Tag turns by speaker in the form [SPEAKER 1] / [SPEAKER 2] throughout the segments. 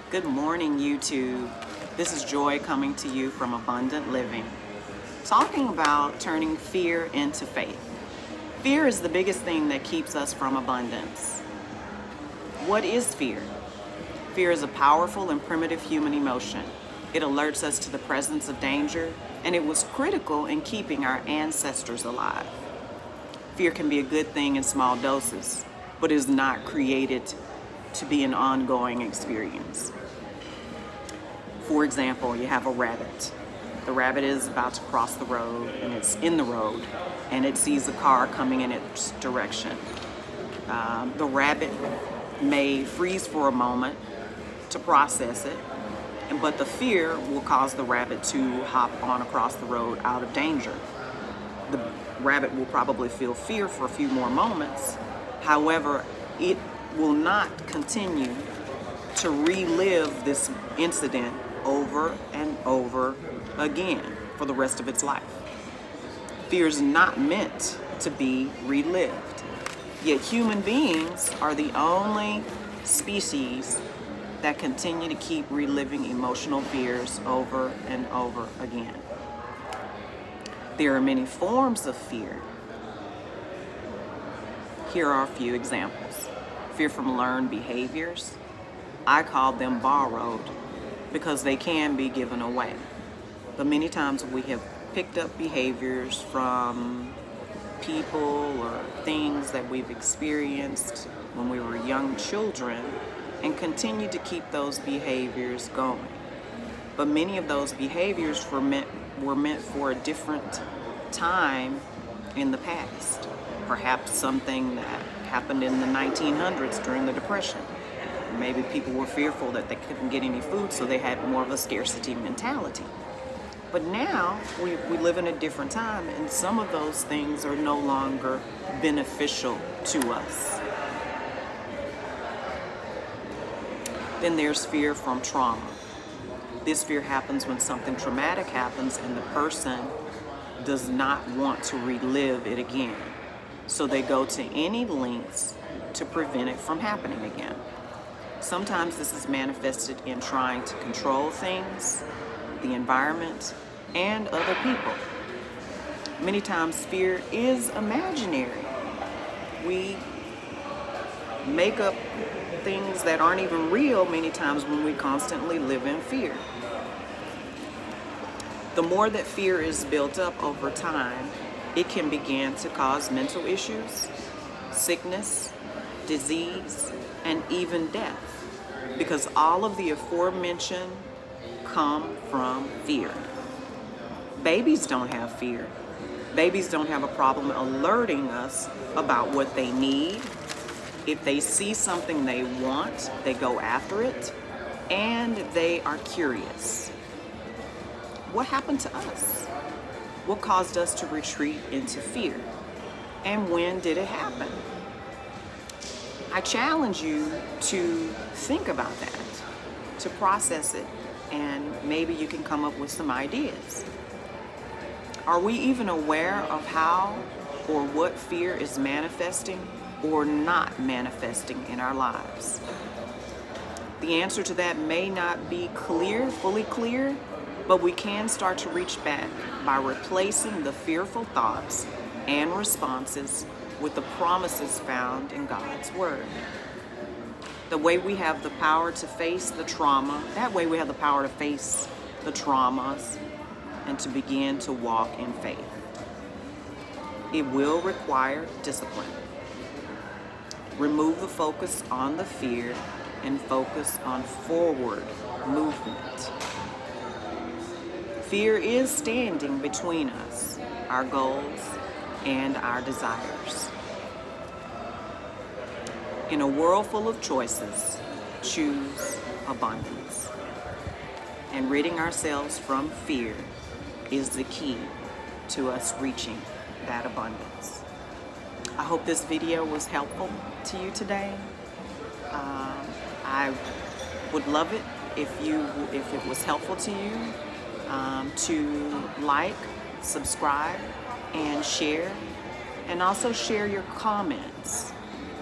[SPEAKER 1] Good morning, YouTube. This is Joy coming to you from Abundant Living, talking about turning fear into faith. Fear is the biggest thing that keeps us from abundance. What is fear? Fear is a powerful and primitive human emotion. It alerts us to the presence of danger, and it was critical in keeping our ancestors alive. Fear can be a good thing in small doses, but is not created to be an ongoing experience. For example, you have a rabbit. The rabbit is about to cross the road, and it's in the road, and it sees a car coming in its direction. The rabbit may freeze for a moment to process it, but the fear will cause the rabbit to hop on across the road out of danger. The rabbit will probably feel fear for a few more moments. However, it will not continue to relive this incident over and over again for the rest of its life. Fear is not meant to be relived. Yet human beings are the only species that continue to keep reliving emotional fears over and over again. There are many forms of fear. Here are a few examples. Fear from learned behaviors. I call them borrowed because they can be given away. But many times we have picked up behaviors from people or things that we've experienced when we were young children and continue to keep those behaviors going. But many of those behaviors were meant for a different time in the past. Perhaps something that happened in the 1900s during the Depression. Maybe people were fearful that they couldn't get any food, so they had more of a scarcity mentality. But now we live in a different time, and some of those things are no longer beneficial to us. Then there's fear from trauma. This fear happens when something traumatic happens and the person does not want to relive it again. So they go to any lengths to prevent it from happening again. Sometimes this is manifested in trying to control things, the environment, and other people. Many times fear is imaginary. We make up things that aren't even real many times when we constantly live in fear. The more that fear is built up over time, it can begin to cause mental issues, sickness, disease, and even death, because all of the aforementioned come from fear. Babies don't have fear. Babies don't have a problem alerting us about what they need. If they see something they want, they go after it, and they are curious. What happened to us? What caused us to retreat into fear? And when did it happen? I challenge you to think about that, to process it, and maybe you can come up with some ideas. Are we even aware of how or what fear is manifesting or not manifesting in our lives? The answer to that may not be fully clear, but we can start to reach back by replacing the fearful thoughts and responses with the promises found in God's Word. The way we have the power to face the trauma, that way we have the power to face the traumas and to begin to walk in faith. It will require discipline. Remove the focus on the fear and focus on forward movement. Fear is standing between us, our goals, and our desires. In a world full of choices, choose abundance. And ridding ourselves from fear is the key to us reaching that abundance. I hope this video was helpful to you today. I would love it if it was helpful to you, to like, subscribe, and share. And also share your comments,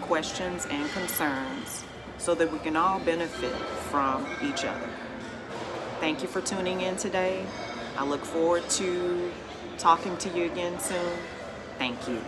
[SPEAKER 1] questions, and concerns so that we can all benefit from each other. Thank you for tuning in today. I look forward to talking to you again soon. Thank you.